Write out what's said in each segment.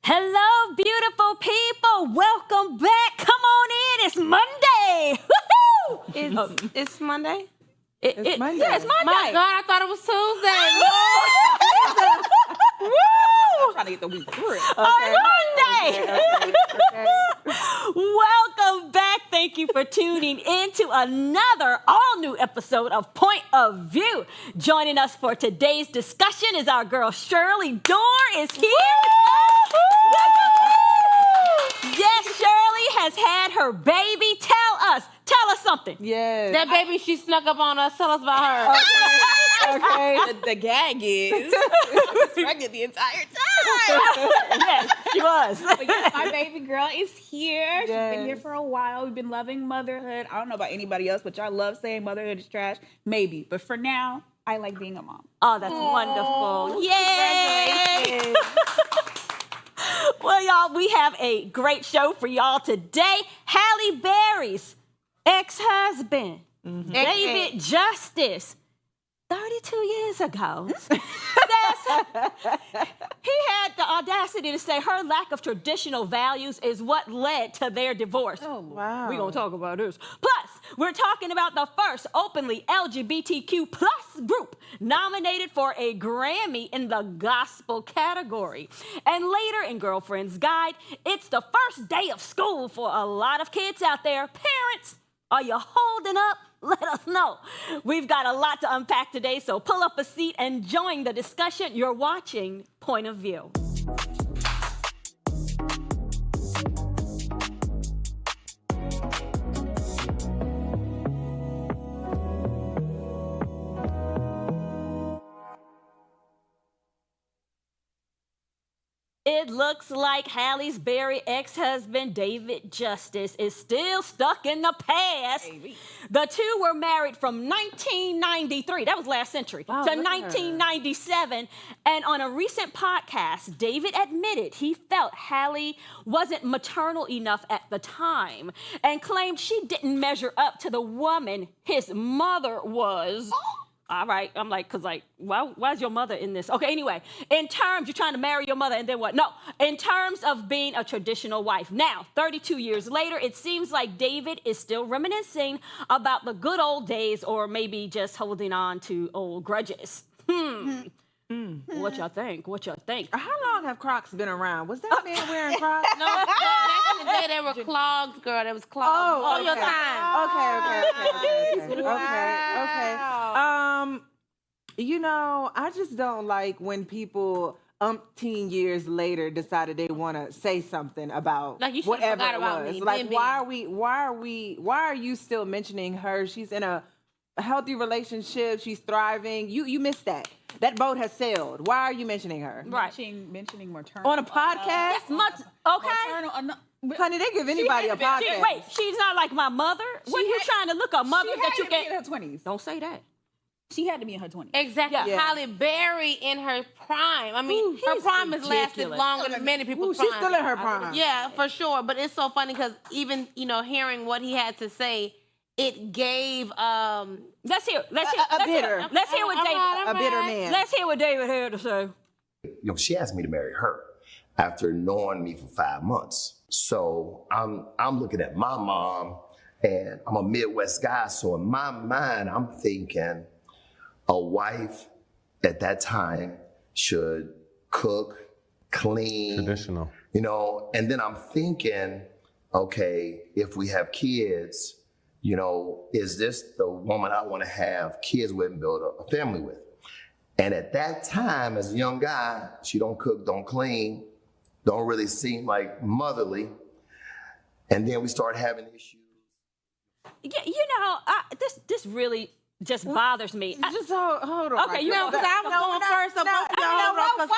Hello, beautiful people. Welcome back. Come on in. It's Monday. Woo-hoo! It's Monday? It's Monday. Yeah, it's Monday. My God, I thought it was Tuesday. Woo! I'm trying to get the week through it. On Monday. Welcome back. Thank you for tuning in to another all-new episode of Point of View. Joining us for today's discussion is our girl Shirley Dorr is here. Yes, Shirley has had her baby. Tell us something. Yes. That baby, she snuck up on us. Tell us about her. Okay. The gag is she was pregnant the entire time. Yes, she was. But yes, my baby girl is here. She's been here for a while. We've been loving motherhood. I don't know about anybody else, but y'all love saying motherhood is trash. Maybe. But for now, I like being a mom. Oh, that's wonderful. Yay! Well, y'all, we have a great show for y'all today. Halle Berry's ex-husband, David Justice, 32 years ago, says he had the audacity to say her lack of traditional values is what led to their divorce. Oh, wow. We're going to talk about this. Plus, we're talking about the first openly LGBTQ plus group nominated for a Grammy in the gospel category. And later in Girlfriend's Guide, it's the first day of school for a lot of kids out there. Parents, are you holding up? Let us know. We've got a lot to unpack today, so pull up a seat and join the discussion. You're watching Point of View. It looks like Halle Berry ex-husband David Justice is still stuck in the past. Baby. The two were married from 1993, that was last century, to 1997. And on a recent podcast, David admitted he felt Halle wasn't maternal enough at the time and claimed she didn't measure up to the woman his mother was. All right, I'm like, why's your mother in this? Okay, anyway, in terms, you're trying to marry your mother and then what? No, in terms of being a traditional wife. Now, 32 years later, it seems like David is still reminiscing about the good old days or maybe just holding on to old grudges. What y'all think? How long have Crocs been around? Was that man wearing Crocs? No, back in the day, they were clogged, girl. They was clogged all your time. Okay. You know, I just don't like when people umpteen years later decided they want to say something about like you whatever forgot it about was. me. Like, why are you still mentioning her? She's in a healthy relationship. She's thriving. You missed that. That boat has sailed. Why are you mentioning her? Right. Mentioning maternal. On a podcast? Okay. Honey, they give anybody a podcast. Wait, she's not like my mother? What are you trying to look a mother that you She can... had to be in her 20s. Don't say that. She had to be in her 20s. Exactly. Yeah. Halle Berry in her prime. I mean, her prime has lasted longer than many people's prime. She's still in her prime. Yeah, for sure. But it's so funny because even, hearing what he had to say, it gave Let's hear what David. A bitter man. Let's hear what David had to say. She asked me to marry her after knowing me for 5 months. So I'm looking at my mom, and I'm a Midwest guy. So in my mind, I'm thinking a wife at that time should cook, clean, traditional, and then I'm thinking, okay, if we have kids, is this the woman I want to have kids with and build a family with? And at that time, as a young guy, she don't cook, don't clean, don't really seem like motherly. And then we started having issues. Yeah, this really just bothers me. Just hold on. Okay, you know, because I was going first, so both of y'all hold on, 'cause-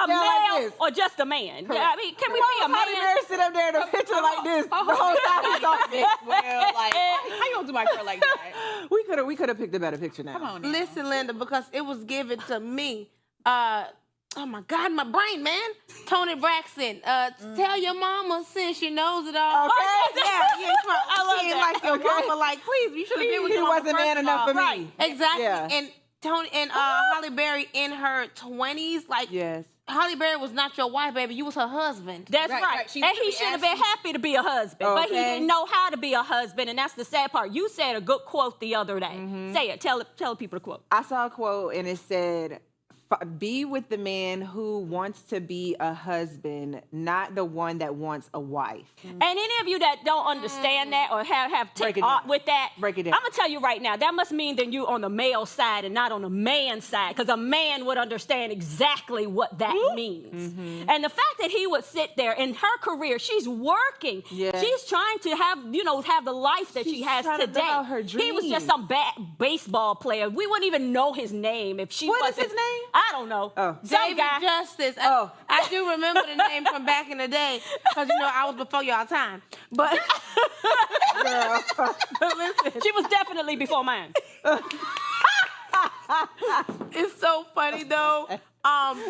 a male or just a man. Yeah, I mean, can we be a man? Halle Berry sit up there in a picture like this the whole time he's talking? Well, like, how you gonna do my girl like that? We could have picked a better picture now. Come on now. Listen, Linda, because it was given to me. Oh my God, my brain, man. Tony Braxton, tell your mama since she knows it all. Okay. I love that. like your mama, like, please, you should have been with He your mama wasn't first man of enough all. for me. Right, exactly. Yeah. And Tony and Halle Berry in her 20s, like, Yes. Halle Berry was not your wife, baby. You was her husband. That's Right, right. right. She And really he should have been asked you- happy to be a husband, but he Okay. didn't know how to be a husband, and that's the sad part. You said a good quote the other day. Say it. Tell people the quote. I saw a quote and it said, be with the man who wants to be a husband, not the one that wants a wife. And any of you that don't understand that or have Break take it art down. with that, Break it down. I'm gonna tell you right now, that must mean that you're on the male side and not on the man's side, because a man would understand exactly what that means. And the fact that he would sit there in her career, she's working. Yeah. She's trying to have the life that she She's has trying to today. live out her He was just dreams. some bad baseball player. We wouldn't even know his name if she What is wasn't. his name? I don't know. Oh. Some David guy. Justice. Oh. I do remember the name from back in the day, because, I was before y'all time. But, listen, She was definitely before mine. it's so funny, though.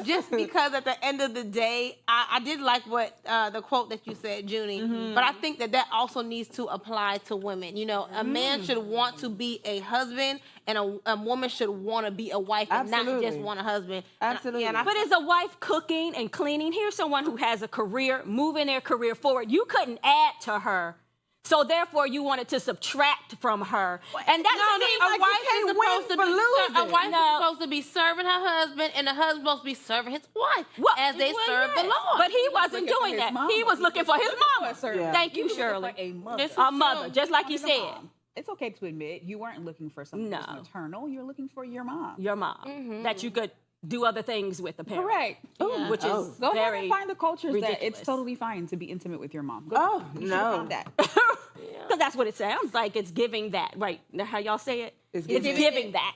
Just because at the end of the day, I did like what the quote that you said, Junie, but I think that also needs to apply to women. A man should want to be a husband, and a woman should want to be a wife, and not Absolutely. just want a husband. Absolutely. And I But is a wife cooking and cleaning? Here's someone who has a career, moving their career forward. You couldn't add to her, so therefore you wanted to subtract from her. And that No, seems a like wife can't is win supposed to for be losing. a wife No. is supposed to be serving her husband, and the husband supposed to be serving his wife as they well, serve the yes. Lord. But he wasn't looking for doing his that. mama. He was looking for his mama. Yeah. Thank He you, was looking Shirley. for a mother. This is A mother, true. just like you Wanted a said. mom. It's okay to admit you weren't looking for something that's No. maternal. You're looking for your mom. Your mom. That you could do other things with, apparently. Correct. Which is Go ahead very and find the cultures that ridiculous. it's totally fine to be intimate with your mom. Go Oh, ahead. You no. should've found that. Because that's what it sounds like. It's giving that, right? How y'all say it? It's It's giving giving that.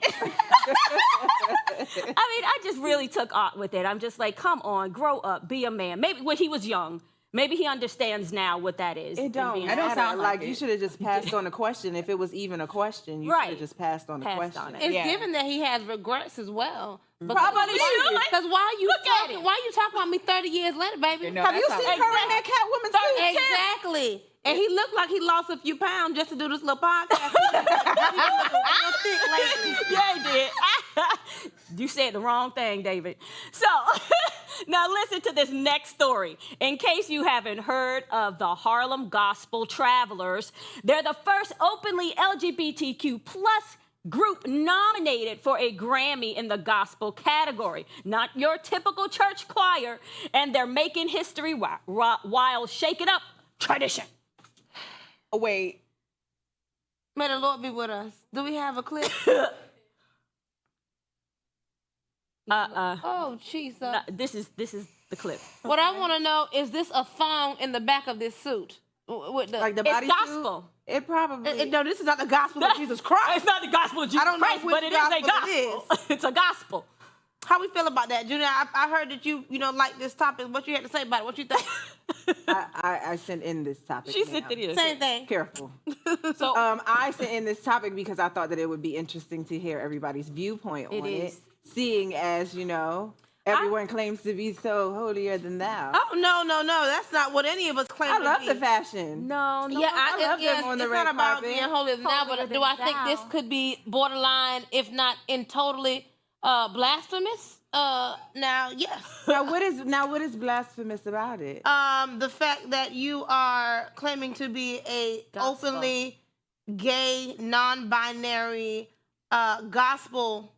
I mean, I just really took art with it. I'm just like, come on, grow up, be a man. Maybe when he was young, maybe he understands now what that is. It and don't being- I don't matter. sound like you it. should have just passed on the question. If it was even a question, you should Right. have just passed on the Passed question. on it. It's Yeah. given that he has regrets as well. Probably should. Because why you Look at talking? it. Why you talking about me 30 years later, baby? No, Have you that's seen how- her in that Catwoman suit? Exactly. And he looked like he lost a few pounds just to do this little podcast. He's been looking real thick lately. Yeah, he did. You said the wrong thing, David. So, now listen to this next story. In case you haven't heard of the Harlem Gospel Travelers, they're the first openly LGBTQ plus group nominated for a Grammy in the gospel category. Not your typical church choir, and they're making history while shaking up tradition. Oh, wait. May the Lord be with us. Do we have a clip? Oh, Jesus. This is the clip. What I want to know, is this a thong in the back of this suit? With the, Like the It's bodysuit? gospel. It probably. no, this is not the gospel of Jesus Christ. It's not the gospel of Jesus I don't know Christ, which but it is a gospel it gospel. It's a gospel. How we feel about that, Junior? I heard that you like this topic. What you had to say about it? What you think? I sent in this topic. She now. said it is. Same thing. Careful. So I sent in this topic because I thought that it would be interesting to hear everybody's viewpoint on is. it. Seeing as, everyone claims to be so holier than thou. Oh no! That's not what any of us claim. I to love be. the fashion. no, Yeah, I love them on the it's red not about carpet. being holier than thou, but Holier do I than think this thou. could be borderline, if not in totally blasphemous? Now, yes. Now what is blasphemous about it? The fact that you are claiming to be a Gospel. openly gay, non-binary gospel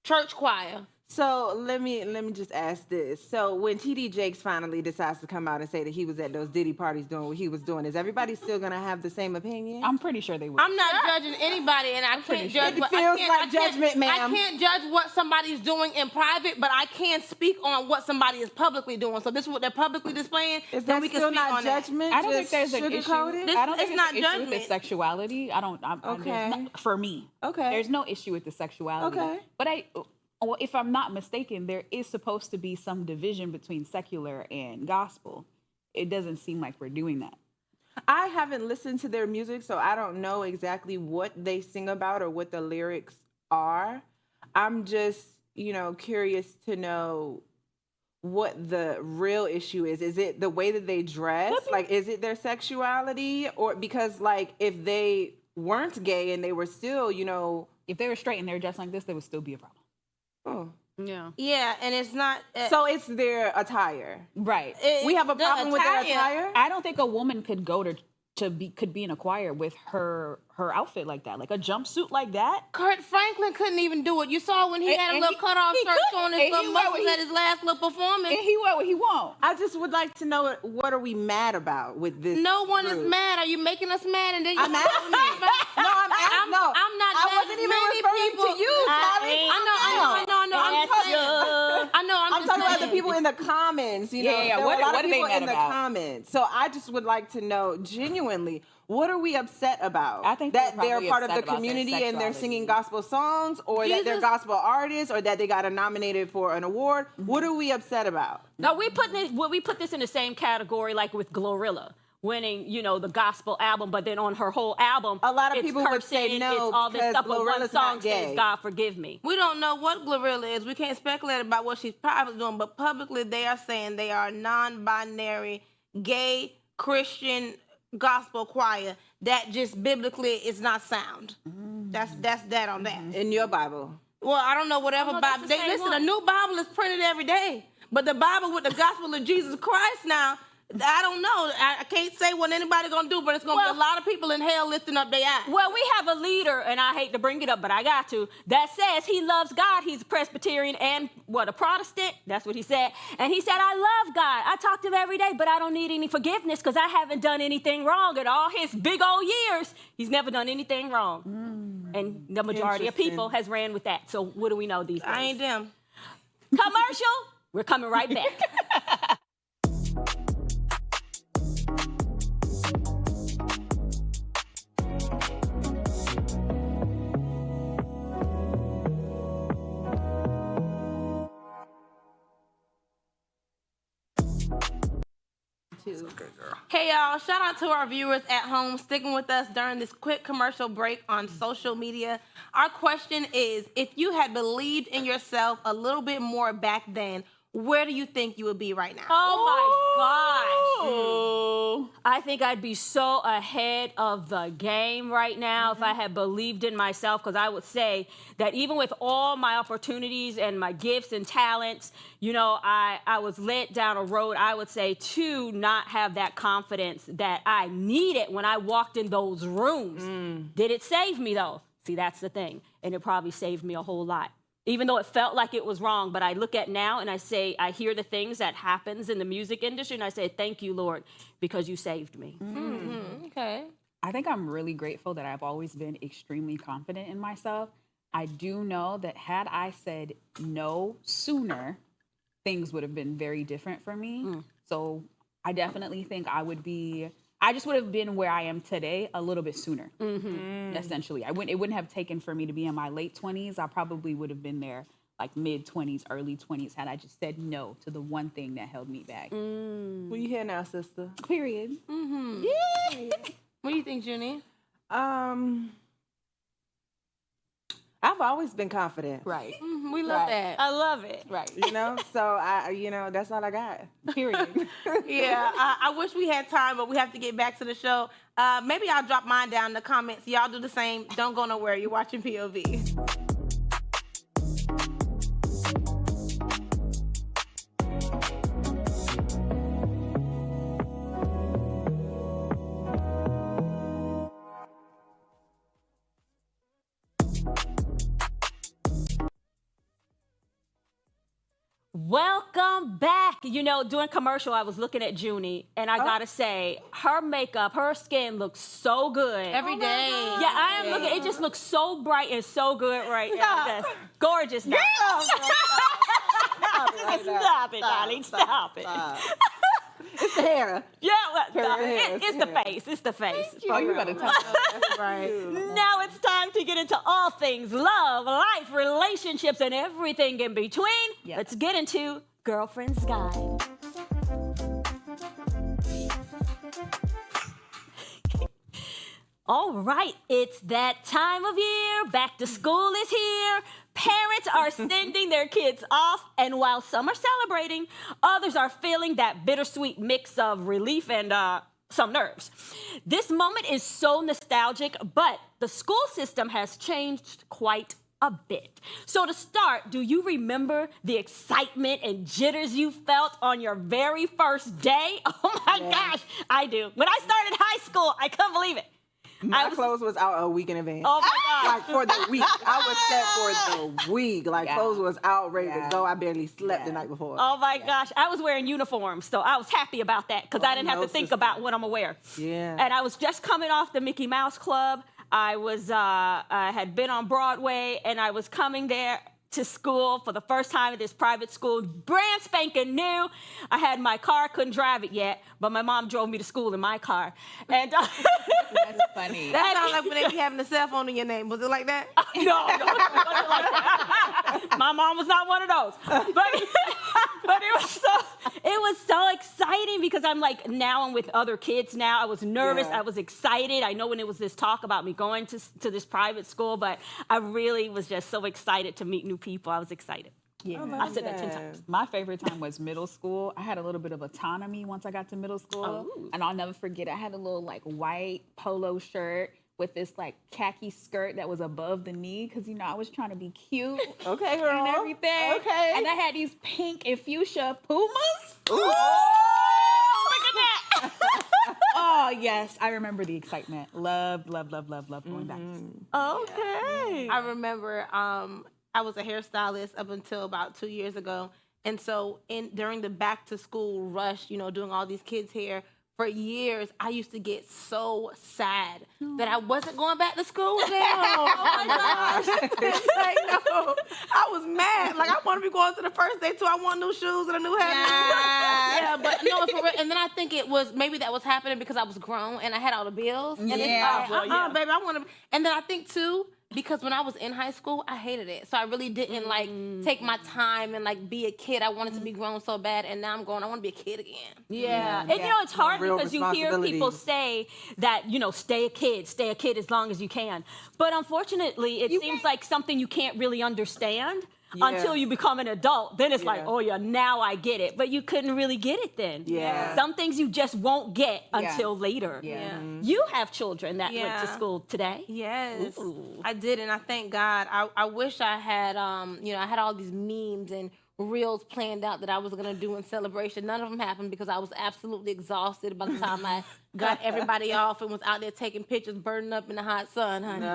church choir. So let me just ask this. So when TD Jakes finally decides to come out and say that he was at those Diddy parties doing what he was doing, is everybody still gonna have the same opinion? I'm pretty sure they will. I'm not judging anybody, and I can't judge. It feels like judgment, ma'am. I can't judge what somebody's doing in private, but I can speak on what somebody is publicly doing. So this is what they're publicly displaying. Is then that we can still speak not on that. judgment? I don't think just there's an issue. sugar-coated? I don't It's think it's not an issue with the judgment. sexuality. Okay. For me. Okay. There's no issue with the sexuality. Okay. But well, if I'm not mistaken, there is supposed to be some division between secular and gospel. It doesn't seem like we're doing that. I haven't listened to their music, so I don't know exactly what they sing about or what the lyrics are. I'm just, curious to know what the real issue is. Is it the way that they dress? Like, is it their sexuality? Or because, like, if they weren't gay and they were still, If they were straight and they were dressed like this, there would still be a problem. Oh. Yeah, and it's not. So it's their attire. Right. We have a problem with their attire? I don't think a woman could go could be in a choir with her outfit like that, like a jumpsuit like that. Kurt Franklin couldn't even do it. You saw when he had a little cutoff shirt on his little muscles at his last little performance. And he what he won't. I just would like to know what are we mad about with this? No one group? is mad. Are you making us mad? And then I'm asking. No, I'm asking. No, I'm not I mad. wasn't even Many referring people, to you, Sally. I know. I'm talking about the people in the comments. Yeah. There were What a lot are of they people mad in the about? comments. So I just would like to know genuinely, what are we upset about? I think that we're they're probably part of the upset about their community and they're sexuality. singing gospel songs, or that they're Jesus- gospel artists, or that they got nominated for an award. What are we upset about? No, we put this in the same category like with Glorilla winning, the gospel album, but then on her whole album, A lot of it's people would say cursing, no it's all this because stuff, but one Glorilla's song not gay. says, "God forgive me." We don't know what Glorilla is. We can't speculate about what she's probably doing, but publicly they are saying they are a non-binary, gay, Christian gospel choir that just biblically is not sound. That's that on that. In your Bible. Well, I don't know whatever Oh, no, that's Bible. the same Listen, one. a new Bible is printed every day, but the Bible with the gospel of Jesus Christ now. I don't know. I can't say what anybody's gonna do, but it's gonna be a lot of people in hell lifting up their eyes. Well, we have a leader, and I hate to bring it up, but I got to, that says he loves God. He's a Presbyterian and a Protestant. That's what he said. And he said, I love God. I talk to him every day, but I don't need any forgiveness because I haven't done anything wrong. In all his big old years, he's never done anything wrong. And the majority of people has ran with that. So what do we know these days? I ain't them. Commercial. We're coming right back. Hey y'all, shout out to our viewers at home sticking with us during this quick commercial break on social media. Our question is, if you had believed in yourself a little bit more back then, where do you think you would be right now? Oh my gosh. Oh. I think I'd be so ahead of the game right now if I had believed in myself, because I would say that even with all my opportunities and my gifts and talents, I was led down a road, I would say, to not have that confidence that I needed when I walked in those rooms. Did it save me though? See, that's the thing. And it probably saved me a whole lot. Even though it felt like it was wrong, but I look at now and I say, I hear the things that happens in the music industry and I say, thank you, Lord, because you saved me. Okay. I think I'm really grateful that I've always been extremely confident in myself. I do know that had I said no sooner, things would have been very different for me. So I definitely think I just would have been where I am today a little bit sooner, essentially. It wouldn't have taken for me to be in my late 20s. I probably would have been there like mid-20s, early 20s, had I just said no to the one thing that held me back. What you hear now, sister? Period. Yeah. What do you think, Junie? I've always been confident. Right. We love that. I love it. Right. So that's all I got. Period. Yeah, I wish we had time, but we have to get back to the show. Maybe I'll drop mine down in the comments. Y'all do the same. Don't go nowhere. You're watching POV. Welcome back. You know, doing commercial, I was looking at Junie, and I gotta say, her makeup, her skin looks so good. Every day. Yeah, I am looking. It just looks so bright and so good right now. Yes. Gorgeous now. Stop it, darling. Stop it. It's the hair. Yeah, well, It's it's the face. It's the face. Oh, you better tell me. That's right. Now it's time to get into all things love, life, relationships, and everything in between. Yes. Let's get into Girlfriend's Guide. All right, it's that time of year. Back to school is here. Parents are sending their kids off, and while some are celebrating, others are feeling that bittersweet mix of relief and some nerves. This moment is so nostalgic, but the school system has changed quite a bit. So to start, do you remember the excitement and jitters you felt on your very first day? Oh my gosh, I do. When I started high school, I couldn't believe it. My clothes was out a week in advance. Oh my gosh. Like for the week. I was set for the week. Like clothes was out ready to go. I barely slept the night before. Oh my gosh, I was wearing uniforms, so I was happy about that because I didn't have to think about what I'm gonna wear. Yeah. And I was just coming off the Mickey Mouse Club. I had been on Broadway, and I was coming there to school for the first time at this private school, brand spanking new. I had my car, couldn't drive it yet, but my mom drove me to school in my car. And That's funny. That sounds like when they be having a cell phone in your name. Was it like that? no, it wasn't like that. My mom was not one of those. But it was so exciting because I'm like, now I'm with other kids now. I was nervous. Yeah. I was excited. I know when it was this talk about me going to this private school, but I really was just so excited to meet new people. I was excited. Yeah. I said that 10 times. My favorite time was middle school. I had a little bit of autonomy once I got to middle school. Oh. And I'll never forget, I had a little like white polo shirt with this like khaki skirt that was above the knee because, you know, I was trying to be cute Okay, girl. and everything. Okay. And I had these pink and fuchsia Pumas. Look at that. Oh, yes. I remember the excitement. Loved going back to school. Okay. I remember I was a hairstylist up until about 2 years ago. And so during the back to school rush, you know, doing all these kids' hair, for years, I used to get so sad that I wasn't going back to school with them. Oh my gosh. Like, no, I was mad. Like, I want to be going to the first day too. I want new shoes and a new hat. Yeah, but no, for real. And then I think it was, maybe that was happening because I was grown and I had all the bills. And Yeah. it's like, baby, I want to. And then I think too, because when I was in high school, I hated it. So I really didn't like take my time and like be a kid. I wanted to be grown so bad, and now I'm going, I want to be a kid again. Yeah. And you know, it's hard Real because you hear people say that, you know, stay a kid as long as you can. But unfortunately, it seems like something you can't really understand until you become an adult. Then it's like, oh yeah, now I get it. But you couldn't really get it then. Yeah. Some things you just won't get until later. Yeah. You have children that went to school today. Yes, Ooh. I did, and I thank God. I wish I had, you know, I had all these memes and reels planned out that I was gonna do in celebration. None of them happened because I was absolutely exhausted by the time I got everybody off and was out there taking pictures, burning up in the hot sun, honey.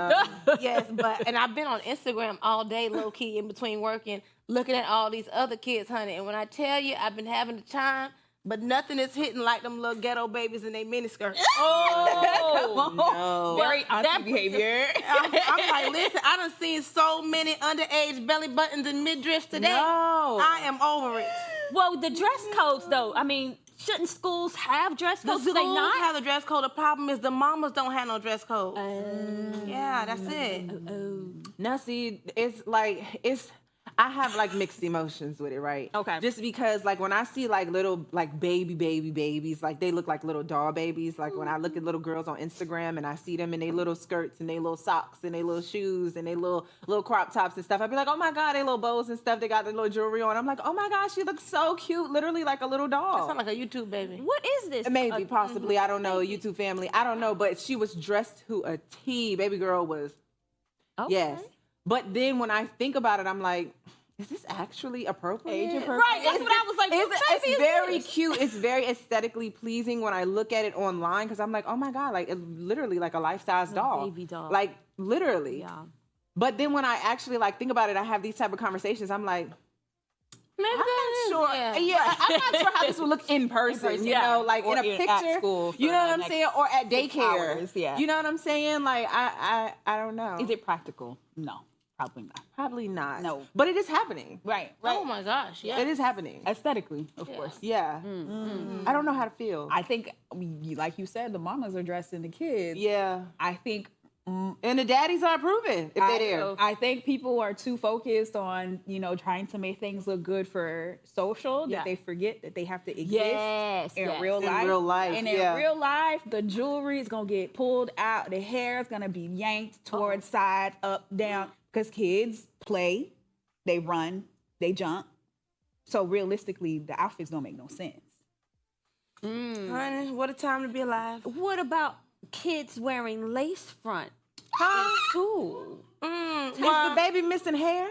Yes, and I've been on Instagram all day, low key, in between working, looking at all these other kids, honey. And when I tell you, I've been having the time. But nothing is hitting like them little ghetto babies in their miniskirts. Oh, No. Very auntie behavior. I'm like, listen, I done seen so many underage belly buttons and midriffs today. No. I am over it. well, the dress codes though. I mean, shouldn't schools have dress codes? Do they Schools not? have a dress code. The problem is the mamas don't have no dress code. Yeah, that's it. Now, see, I have like mixed emotions with it, right? Okay. Just because like when I see like little like babies, like they look like little doll babies. Like when I look at little girls on Instagram and I see them in their little skirts and their little socks and their little shoes and their little crop tops and stuff, I'd be like, oh my God, they little bows and stuff. They got their little jewelry on. I'm like, oh my gosh, she looks so cute, literally like a little doll. Sound like a YouTube baby. What is this? Maybe, possibly, I don't know, YouTube family, I don't know, but she was dressed to a T. Baby girl was, Okay. yes. But then when I think about it, I'm like, is this actually appropriate? Age appropriate. Right, that's what I was like. What baby It's is very this? cute. It's very aesthetically pleasing when I look at it online because I'm like, oh my God, like it's literally like a life-size doll. baby doll. Like literally. Yeah. But then when I actually like think about it, I have these type of conversations. I'm like, Maybe I'm that is, not sure. Yeah, I'm not sure how this would look in person. You yeah. know, like Or in a at picture. school for You know what the I'm next saying? Or at 6 daycare. hours, yeah. You know what I'm saying? Like I don't know. Is it practical? No, probably not. Probably not. No. But it is happening. Right. Oh my gosh, yeah. It is happening. Aesthetically, of course. Yeah. I don't know how to feel. I think, like you said, the mamas are dressing the kids. Yeah. I think And the daddies are approving if they're there. I think people are too focused on, trying to make things look good for social that Yeah. they forget that they have to exist Yes, in yes. real In life. real life, And yeah. in real life, the jewelry is going to get pulled out. The hair is going to be yanked towards sides, up, down, because kids play, they run, they jump. So realistically, the outfits don't make no sense. Honey, what a time to be alive. What about kids wearing lace front Huh? in school? Is the baby missing hair?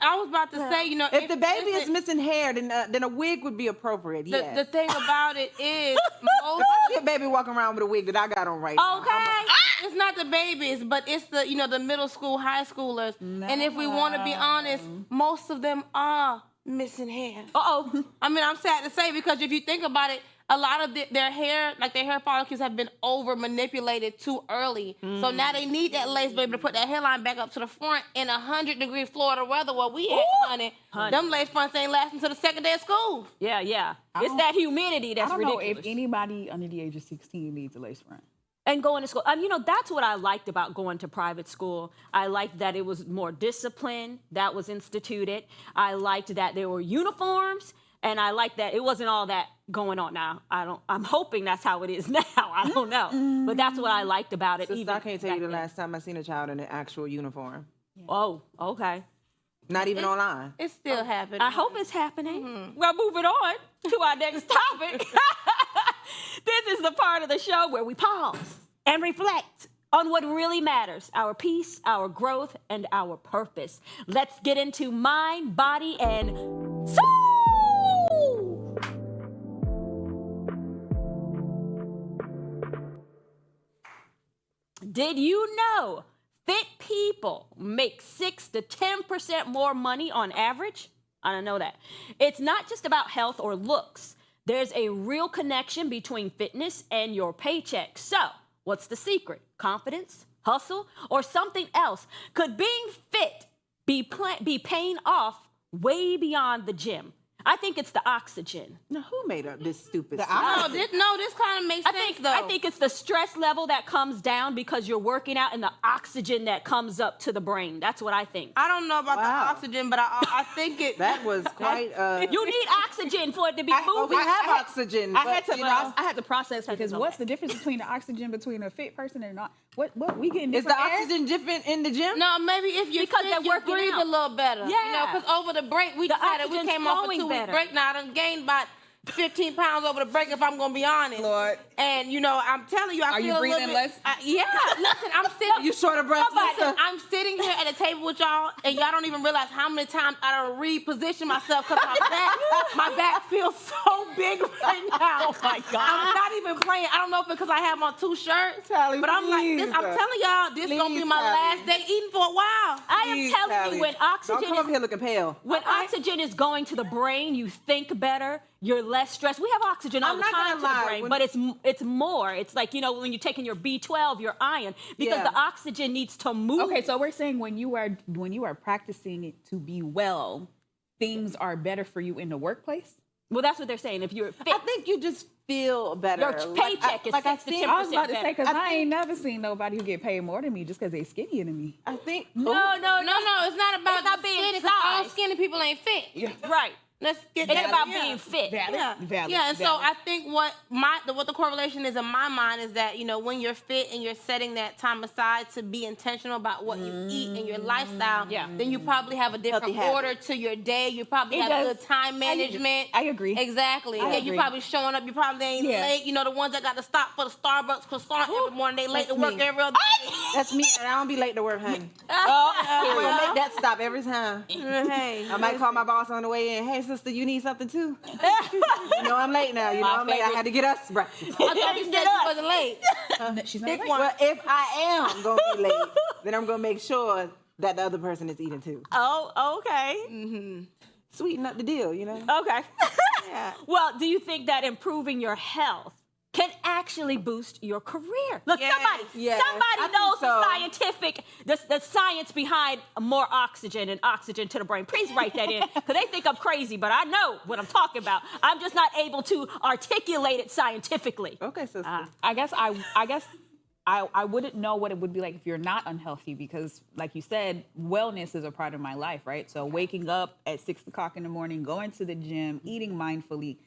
I was about to say, If the baby is listen, missing hair, then a wig would be appropriate. Yeah. the thing about it is, most If I see a baby walking around with a wig that I got on right now, Okay. it's not the babies, but it's the the middle school, high schoolers. And if we want to be honest, most of them are missing hair. Uh-oh. I mean, I'm sad to say, because if you think about it, a lot of their hair, like their hair follicles, have been over manipulated too early. So now they need that lace baby to put that hairline back up to the front in 100-degree Florida weather where we at, honey. Them lace fronts ain't lasting to the second day of school. Yeah, yeah. It's that humidity that's I don't know ridiculous. if anybody under the age of 16 needs a lace front. And going to school. That's what I liked about going to private school. I liked that it was more discipline that was instituted. I liked that there were uniforms, and I liked that it wasn't all that going on now. I'm hoping that's how it is now. I don't know. But that's what I liked about it. Sister, I can't tell you the back then. last time I seen a child in an actual uniform. Oh, okay. Not even online. It's still happening. I hope it's happening. Well, moving on to our next topic. This is the part of the show where we pause and reflect on what really matters, our peace, our growth, and our purpose. Let's get into mind, body, and soul. Did you know fit people make 6 to 10% more money on average? I don't know that. It's not just about health or looks. There's a real connection between fitness and your paycheck. So, what's the secret? Confidence, hustle, or something else? Could being fit be paying off way beyond the gym? I think it's the oxygen. Now, who made up this stupid No, stuff? this kind of makes sense, though. I think it's the stress level that comes down because you're working out and the oxygen that comes up to the brain. That's what I think. I don't know about Wow. the oxygen, but I think it. That was quite. You need oxygen for it to be Oh, we moving. have oxygen. I but, had to, you know, I had to process because what's the difference between the oxygen between a fit person and not? What we getting is the different air? oxygen different in the gym? No, maybe if you Because fit, they're you working breathe out. a little better. Yeah. Because over the break, we The decided we oxygen's came off a flowing 2-week better. break. Now I done gained about 15 pounds over the break, if I'm gonna be honest. Lord. And I'm telling you, I Are you feel breathing a little less? bit. Yeah, listen, I'm sitting. You short of breath, sister? I'm sitting here at a table with y'all, and y'all don't even realize how many times I done repositioned myself because my back feels so big right now. Oh my God. I'm not even playing. I don't know if it's because I have on 2 shirts, Sally, but I'm like, please. I'm telling y'all, this gonna be Please, my Sally. last day eating for a while. I am Please, telling Sally. you, when Don't oxygen come up here looking pale. when oxygen is going to the brain, you think better. You're less stressed. We have oxygen all I'm the not time gonna to the lie, brain, when- but it's more. It's like when you're taking your B12, your iron, because Yeah. the oxygen needs to move. Okay, so we're saying when you are practicing it to be well, things are better for you in the workplace. Well, that's what they're saying. If you're fit, I think you just feel better. your paycheck is 6 to 10% I was about to say because better. I ain't never seen nobody who get paid more than me just because they skinnier than me. I think. No, No, it's not about It's not the being skinny, 'cause all size. skinny people ain't fit. Right. Let's get It's that. about Yeah. being fit. Yeah, Valid, yeah, and so valid. I think what the correlation is in my mind is that when you're fit and you're setting that time aside to be intentional about what you eat and your lifestyle, Yeah. then you probably have a different Healthy order to your day. You probably It have does. good time management. I agree. Exactly. I Yeah, you agree. probably showing up. You probably ain't Yeah. late. The ones that got to stop for the Starbucks croissant every morning. They late to That's work me. every other day. That's me, and I don't be late to work, honey. Oh, We'll make that stop every time. hey, I might call my boss on the way in. Hey, sister, you need something too? You know I'm late now. You know I'm late. I had to get us breakfast. I thought you said you wasn't late. She's not Pick late. one. Well, if I am gonna be late, then I'm gonna make sure that the other person is eating too. Oh, okay. sweeten up the deal, you know? Okay. Yeah. Well, do you think that improving your health can actually boost your career? Look, Yes. Yes, I somebody think knows so. the scientific, the science behind more oxygen and oxygen to the brain. Please write that in, because they think I'm crazy, but I know what I'm talking about. I'm just not able to articulate it scientifically. Okay, so I guess I wouldn't know what it would be like if you're not unhealthy, because like you said, wellness is a part of my life, right? So waking up at 6 o'clock in the morning, going to the gym, eating mindfully.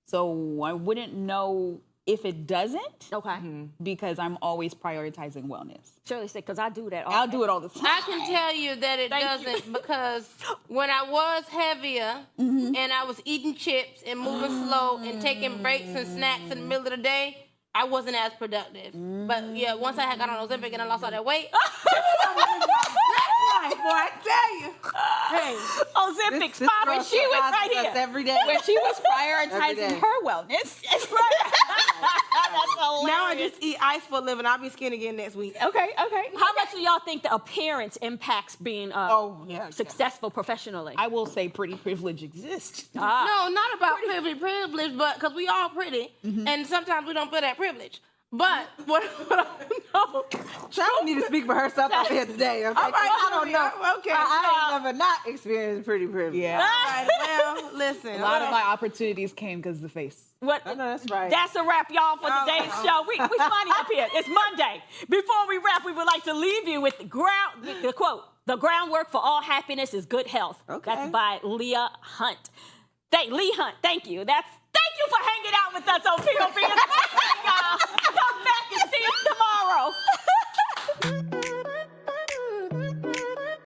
So I wouldn't know if it doesn't, Okay. because I'm always prioritizing wellness. Shirley said, because I do that all I'll day. do it all the time. I can tell you that it Thank you. doesn't, because when I was heavier and I was eating chips and moving slow and taking breaks and snacks in the middle of the day, I wasn't as productive. But yeah, once I had got on Ozempic and I lost all that weight, boy, I tell you. Hey, Ozempic, this Papa, girl she was right surprises us here. every day. When she was Every prioritizing day. her wellness. That's hilarious. now I just eat ice for a living. I'll be skinny again next week. Okay. How much do y'all think the appearance impacts being successful professionally? I will say pretty privilege exists. No, not about privilege, but because we all pretty, and sometimes we don't feel that privilege. But what I know, Child need to speak for herself out here today. Okay? All right, I don't know. okay. I ain't never not experienced pretty privilege. Yeah. all right, well, listen. A lot of my opportunities came because of the face. What? I know that's right. That's a wrap, y'all, for today's show. We funny up here. It's Monday. Before we wrap, we would like to leave you with the quote: "The groundwork for all happiness is good health." Okay. That's by Lee Hunt. Thank you. Thank you for hanging out with us on